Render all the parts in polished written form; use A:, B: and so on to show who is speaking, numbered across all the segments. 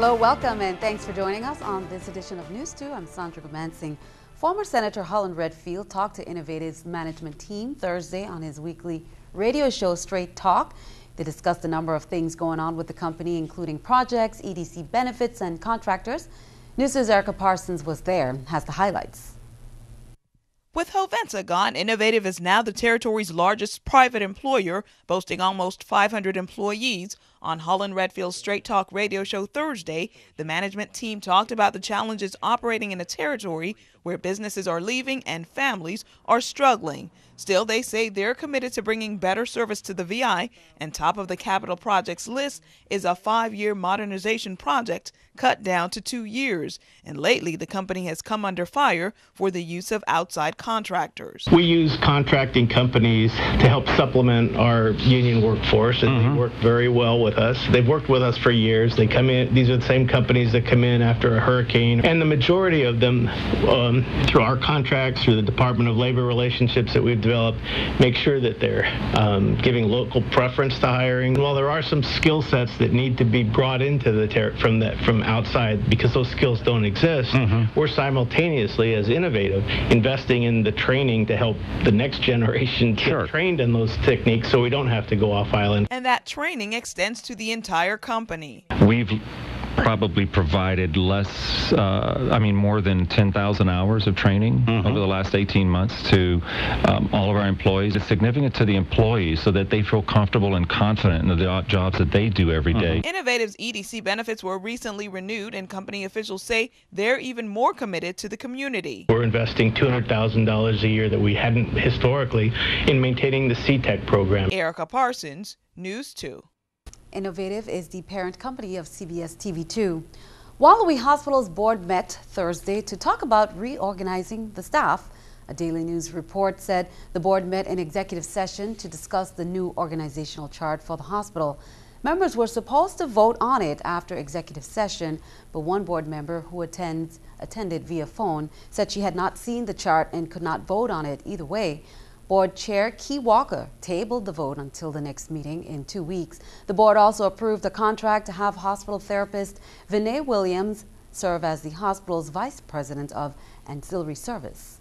A: Hello, welcome, and thanks for joining us on this edition of News 2. I'm Sandra Gomansing. Former Senator Holland Redfield talked to Innovative's management team Thursday on his weekly radio show, Straight Talk. They discussed a number of things going on with the company, including projects, EDC benefits, and contractors. News2's Erica Parsons was there and has the highlights.
B: With Hovensa gone, Innovative is now the territory's largest private employer, boasting almost 500 employees. On Holland Redfield's Straight Talk radio show Thursday, the management team talked about the challenges operating in a territory where businesses are leaving and families are struggling. Still, they say they're committed to bringing better service to the VI, and top of the capital projects list is a 5-year modernization project cut down to 2 years. And lately, the company has come under fire for the use of outside contractors.
C: We use contracting companies to help supplement our union workforce, and they work very well with us. They've worked with us for years. They come in, these are the same companies that come in after a hurricane, and the majority of them, through our contracts, through the Department of Labor relationships that we've developed, make sure that they're giving local preference to hiring. While there are some skill sets that need to be brought into the from outside because those skills don't exist, we're simultaneously, as Innovative, investing in the training to help the next generation get trained in those techniques so we don't have to go off island.
B: And that training extends to the entire company.
D: We've probably provided more than 10,000 hours of training over the last 18 months to all of our employees. It's significant to the employees so that they feel comfortable and confident in the jobs that they do every day.
B: Innovative's EDC benefits were recently renewed, and company officials say they're even more committed to the community.
C: We're investing $200,000 a year that we hadn't historically in maintaining the C-Tech program.
B: Erica Parsons, News 2.
A: Innovative is the parent company of CBS TV2. Wallaby Hospital's board met Thursday to talk about reorganizing the staff. A Daily News report said the board met in executive session to discuss the new organizational chart for the hospital. Members were supposed to vote on it after executive session, but one board member who attended via phone said she had not seen the chart and could not vote on it either way. Board Chair Key Walker tabled the vote until the next meeting in 2 weeks. The board also approved a contract to have hospital therapist Vinay Williams serve as the hospital's vice president of ancillary service.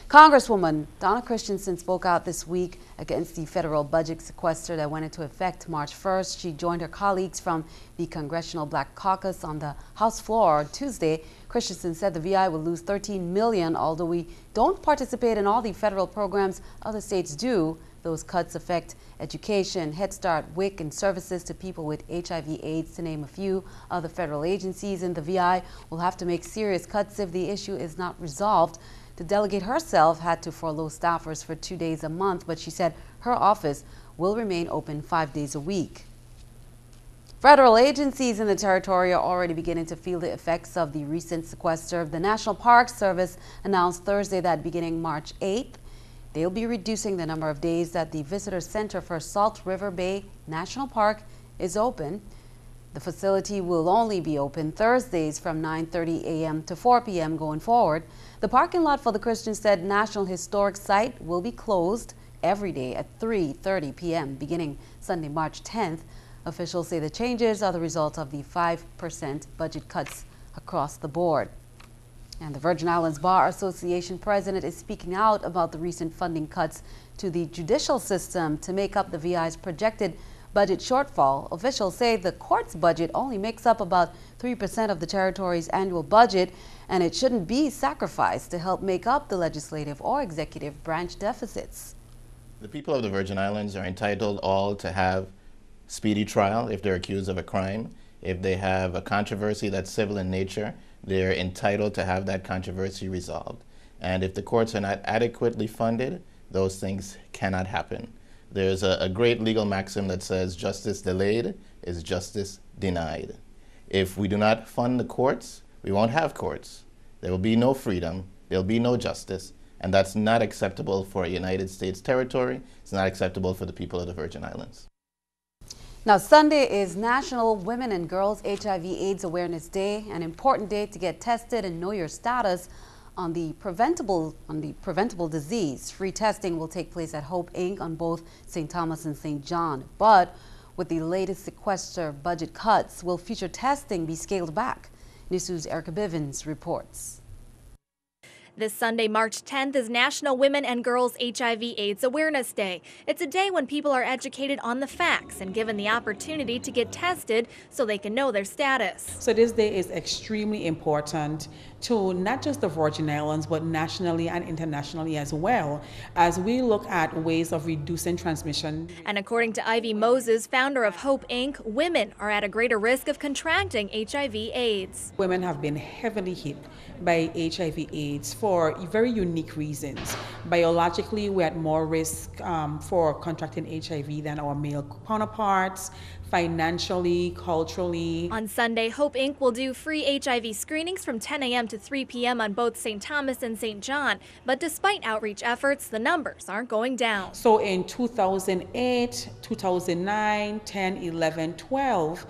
A: Congresswoman Donna Christensen spoke out this week against the federal budget sequester that went into effect March 1st. She joined her colleagues from the Congressional Black Caucus on the House floor Tuesday. Christensen said the VI will lose $13 million, although we don't participate in all the federal programs other states do. Those cuts affect education, Head Start, WIC, and services to people with HIV/AIDS, to name a few. Other federal agencies in the VI will have to make serious cuts if the issue is not resolved. The delegate herself had to furlough staffers for 2 days a month, but she said her office will remain open 5 days a week. Federal agencies in the territory are already beginning to feel the effects of the recent sequester. The National Park Service announced Thursday that beginning March 8th, they'll be reducing the number of days that the Visitor Center for Salt River Bay National Park is open. The facility will only be open Thursdays from 9:30 a.m. to 4 p.m. going forward. The parking lot for the Christiansted National Historic Site will be closed every day at 3:30 p.m. beginning Sunday, March 10th. Officials say the changes are the result of the 5% budget cuts across the board. And the Virgin Islands Bar Association president is speaking out about the recent funding cuts to the judicial system to make up the VI's projected budget shortfall. Officials say the court's budget only makes up about 3% of the territory's annual budget, and it shouldn't be sacrificed to help make up the legislative or executive branch deficits.
E: The people of the Virgin Islands are entitled all to have speedy trial if they're accused of a crime. If they have a controversy that's civil in nature, they're entitled to have that controversy resolved. And if the courts are not adequately funded, those things cannot happen. There's a great legal maxim that says justice delayed is justice denied. If we do not fund the courts, we won't have courts. There will be no freedom, there will be no justice, and that's not acceptable for a United States territory. It's not acceptable for the people of the Virgin Islands.
A: Now, Sunday is National Women and Girls HIV/AIDS Awareness Day, an important day to get tested and know your status on the preventable disease. Free testing will take place at Hope Inc. on both St. Thomas and St. John. But With the latest sequester budget cuts, will future testing be scaled back? News2's Erica Bivens reports.
F: This Sunday, March 10th, is National Women and Girls HIV/AIDS Awareness Day. It's a day when people are educated on the facts and given the opportunity to get tested so they can know their status.
G: So this day is extremely important to not just the Virgin Islands, but nationally and internationally as well, as we look at ways of reducing transmission.
F: And according to Ivy Moses, founder of Hope Inc., women are at a greater risk of contracting HIV/AIDS.
G: Women have been heavily hit by HIV/AIDS for very unique reasons. Biologically, we're at more risk for contracting HIV than our male counterparts. Financially, culturally.
F: On Sunday, Hope Inc. will do free HIV screenings from 10 a.m. to 3 p.m. on both St. Thomas and St. John. But despite outreach efforts, the numbers aren't going down.
G: So in 2008, 2009, 10, 11, 12,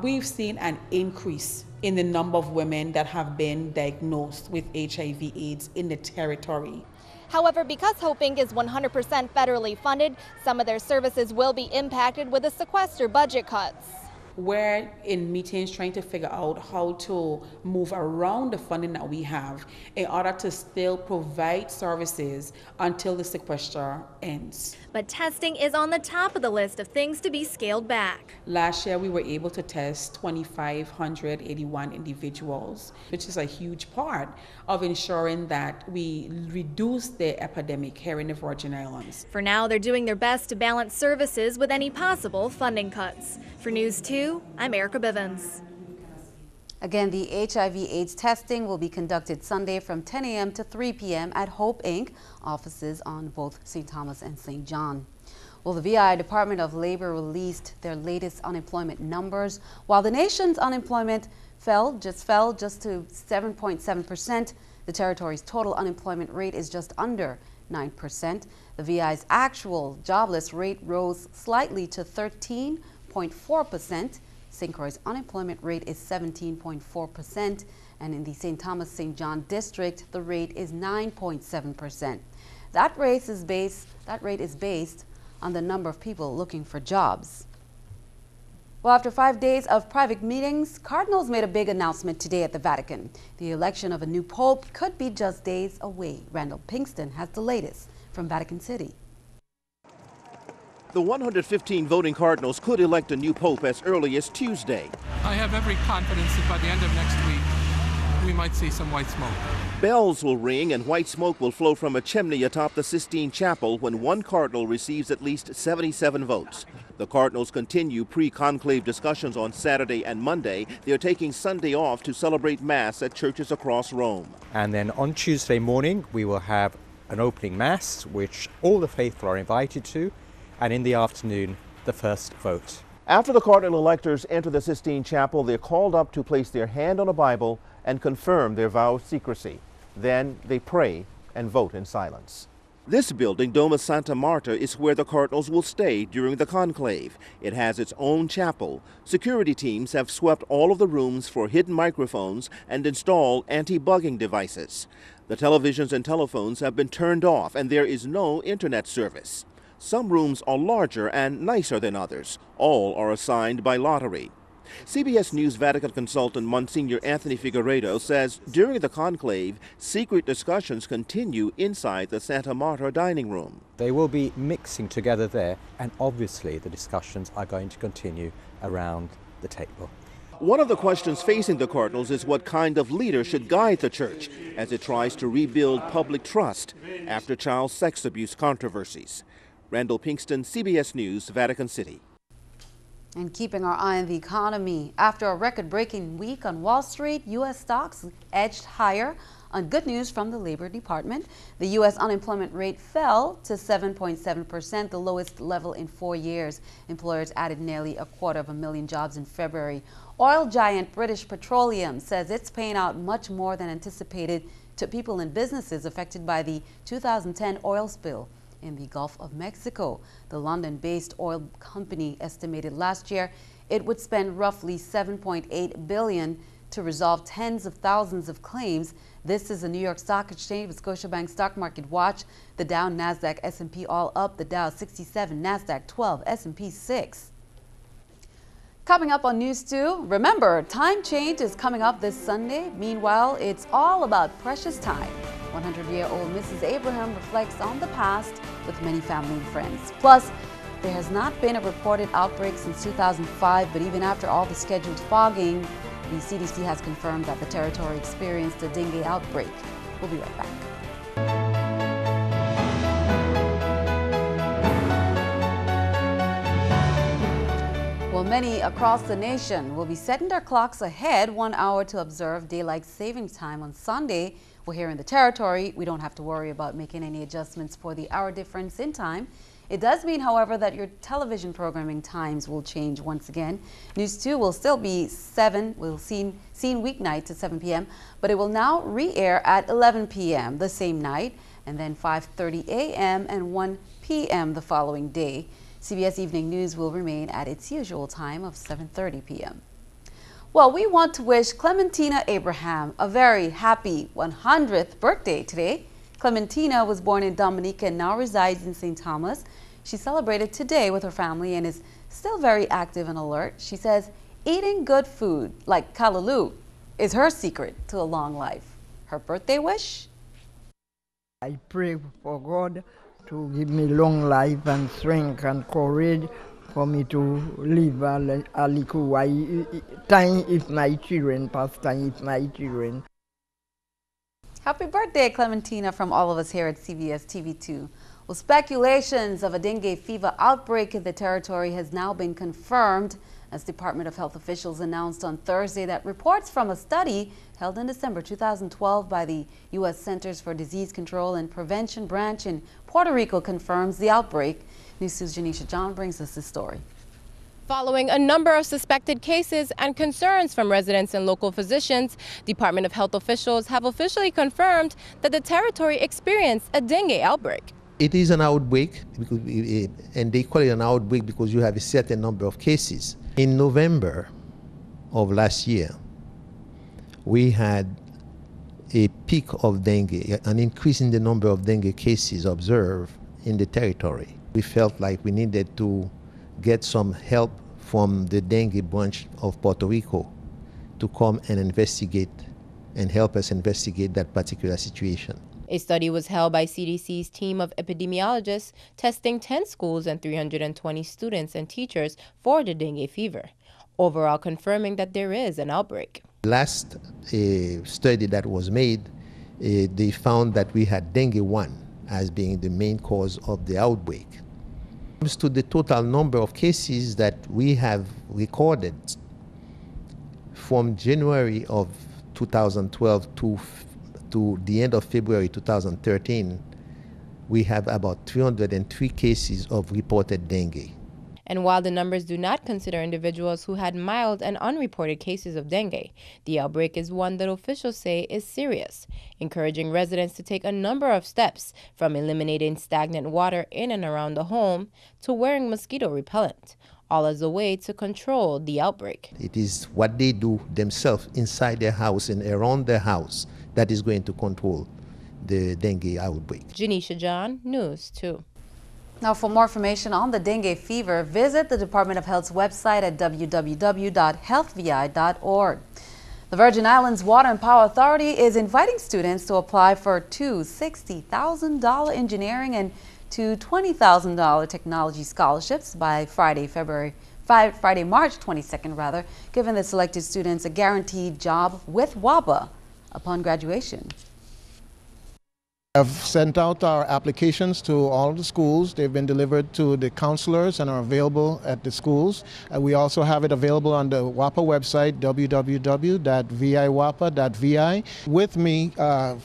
G: we've seen an increase in the number of women that have been diagnosed with HIV/AIDS in the territory.
F: However, because Hope Inc. is 100% federally funded, some of their services will be impacted with the sequester budget cuts.
G: We're in meetings trying to figure out how to move around the funding that we have in order to still provide services until the sequester ends.
F: But testing is on the top of the list of things to be scaled back.
G: Last year, we were able to test 2,581 individuals, which is a huge part of ensuring that we reduce the epidemic here in the Virgin Islands.
F: For now, they're doing their best to balance services with any possible funding cuts. For News 2, I'm Erica Bivens.
A: Again, the HIV/AIDS testing will be conducted Sunday from 10 a.m. to 3 p.m. at Hope Inc. offices on both St. Thomas and St. John. Well, the VI Department of Labor released their latest unemployment numbers. While the nation's unemployment fell just to 7.7%, the territory's total unemployment rate is just under 9%. The VI's actual jobless rate rose slightly to 13.4%. St. Croix's unemployment rate is 17.4%, and in the St. Thomas St. John district, the rate is 9.7%. That rate is based on the number of people looking for jobs. Well, after 5 days of private meetings, Cardinals made a big announcement today at the Vatican. The election of a new pope could be just days away. Randall Pinkston has the latest from Vatican City.
H: The 115 voting Cardinals could elect a new pope as early as Tuesday.
I: I have every confidence that by the end of next week, we might see some white smoke.
H: Bells will ring and white smoke will flow from a chimney atop the Sistine Chapel when one cardinal receives at least 77 votes. The Cardinals continue pre-conclave discussions on Saturday and Monday. They're taking Sunday off to celebrate Mass at churches across Rome.
J: And then on Tuesday morning, we will have an opening Mass, which all the faithful are invited to. And in the afternoon, the first vote.
H: After the cardinal electors enter the Sistine Chapel, they're called up to place their hand on a Bible and confirm their vow of secrecy. Then they pray and vote in silence. This building, Domus Santa Marta, is where the cardinals will stay during the conclave. It has its own chapel. Security teams have swept all of the rooms for hidden microphones and installed anti-bugging devices. The televisions and telephones have been turned off and there is no internet service. Some rooms are larger and nicer than others. All are assigned by lottery. CBS News Vatican consultant Monsignor Anthony Figueiredo says during the conclave, secret discussions continue inside the Santa Marta dining room.
J: They will be mixing together there, and obviously the discussions are going to continue around the table.
H: One of the questions facing the Cardinals is what kind of leader should guide the church as it tries to rebuild public trust after child sex abuse controversies. Randall Pinkston, CBS News, Vatican City.
A: And keeping our eye on the economy, after a record-breaking week on Wall Street, U.S. stocks edged higher on good news from the Labor Department. The U.S. unemployment rate fell to 7.7%, the lowest level in 4 years. Employers added nearly 250,000 jobs in February. Oil giant British Petroleum says it's paying out much more than anticipated to people and businesses affected by the 2010 oil spill in the Gulf of Mexico. The London-based oil company estimated last year it would spend roughly $7.8 billion to resolve tens of thousands of claims. This is the New York Stock Exchange with Scotiabank Stock Market Watch. The Dow, Nasdaq, S&P all up. The Dow 67, Nasdaq 12, S&P 6. Coming up on News 2, remember, time change is coming up this Sunday. Meanwhile, it's all about precious time. 100-year-old Mrs. Abraham reflects on the past with many family and friends. Plus, there has not been a reported outbreak since 2005, but even after all the scheduled fogging, the CDC has confirmed that the territory experienced a dengue outbreak. We'll be right back. Well, many across the nation will be setting their clocks ahead 1 hour to observe daylight savings time on Sunday. Well, here in the territory, we don't have to worry about making any adjustments for the hour difference in time. It does mean, however, that your television programming times will change once again. News 2 will still be seen weeknights at 7 p.m., but it will now re-air at 11 p.m. the same night, and then 5:30 a.m. and 1 p.m. the following day. CBS Evening News will remain at its usual time of 7:30 p.m. Well, we want to wish Clementina Abraham a very happy 100th birthday today. Clementina was born in Dominica and now resides in St. Thomas. She celebrated today with her family and is still very active and alert. She says eating good food like callaloo is her secret to a long life. Her birthday wish?
K: I pray for God to give me long life and strength and courage for me to live a little while. Time if my children, past time if my children.
A: Happy birthday, Clementina, from all of us here at CBS TV2. Well, speculations of a dengue fever outbreak in the territory has now been confirmed as Department of Health officials announced on Thursday that reports from a study held in December 2012 by the U.S. Centers for Disease Control and Prevention branch in Puerto Rico confirms the outbreak. News 2's Janisha John brings us this story.
L: Following a number of suspected cases and concerns from residents and local physicians, Department of Health officials have officially confirmed that the territory experienced a dengue outbreak.
M: It is an outbreak, and they call it an outbreak because you have a certain number of cases. In November of last year, we had a peak of dengue, an increase in the number of dengue cases observed in the territory. We felt like we needed to get some help from the dengue branch of Puerto Rico to come and investigate and help us investigate that particular situation.
L: A study was held by CDC's team of epidemiologists testing 10 schools and 320 students and teachers for the dengue fever, overall confirming that there is an outbreak.
M: Last study that was made, they found that we had dengue 1 as being the main cause of the outbreak. To the total number of cases that we have recorded from January of 2012 to the end of February 2013, we have about 303 cases of reported dengue.
L: And while the numbers do not consider individuals who had mild and unreported cases of dengue, the outbreak is one that officials say is serious, encouraging residents to take a number of steps, from eliminating stagnant water in and around the home to wearing mosquito repellent, all as a way to control the outbreak.
M: It is what they do themselves inside their house and around their house that is going to control the dengue outbreak.
L: Janisha John, News 2.
A: Now, for more information on the dengue fever, visit the Department of Health's website at www.healthvi.org. The Virgin Islands Water and Power Authority is inviting students to apply for two $60,000 engineering and two $20,000 technology scholarships by Friday, March 22nd, giving the selected students a guaranteed job with WAPA upon graduation.
N: I've sent out our applications to all of the schools. They've been delivered to the counselors and are available at the schools. We also have it available on the WAPA website, www.viwapa.vi. With me,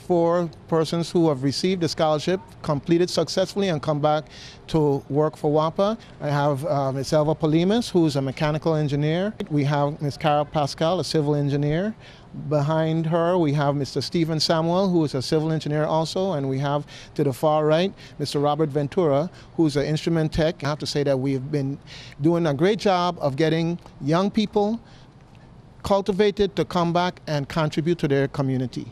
N: 4 persons who have received the scholarship, completed successfully, and come back to work for WAPA. I have Ms. Elva Polimas, who's a mechanical engineer. We have Ms. Carol Pascal, a civil engineer. Behind her, we have Mr. Stephen Samuel, who is a civil engineer also, and we have to the far right, Mr. Robert Ventura, who's an instrument tech. I have to say that we've been doing a great job of getting young people cultivated to come back and contribute to their community.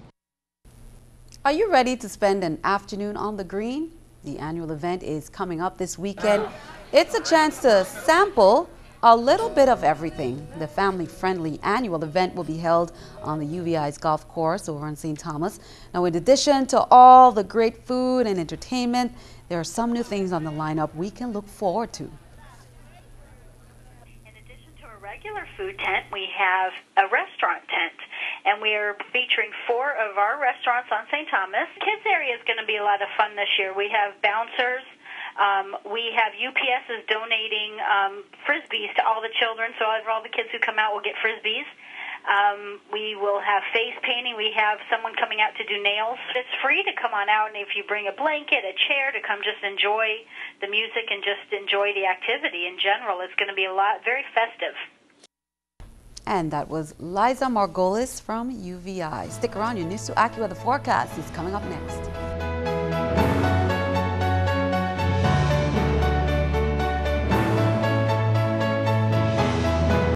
A: Are you ready to spend an afternoon on the green? The annual event is coming up this weekend. It's a chance to sample A little bit of everything. The family-friendly annual event will be held on the UVI's golf course over in St. Thomas. Now, in addition to all the great food and entertainment, there are some new things on the lineup we can look forward to.
O: In addition to a regular food tent, we have a restaurant tent, and we are featuring 4 of our restaurants on St. Thomas. Kids area is going to be a lot of fun this year. We have bouncers. We have UPS is donating Frisbees to all the children, so all the kids who come out will get Frisbees. We will have face painting. We have someone coming out to do nails. It's free to come on out, and if you bring a blanket, a chair, to come just enjoy the music and just enjoy the activity in general. It's going to be very festive.
A: And that was Liza Margolis from UVI. Stick around, your News 2 AccuWeather forecast is coming up next.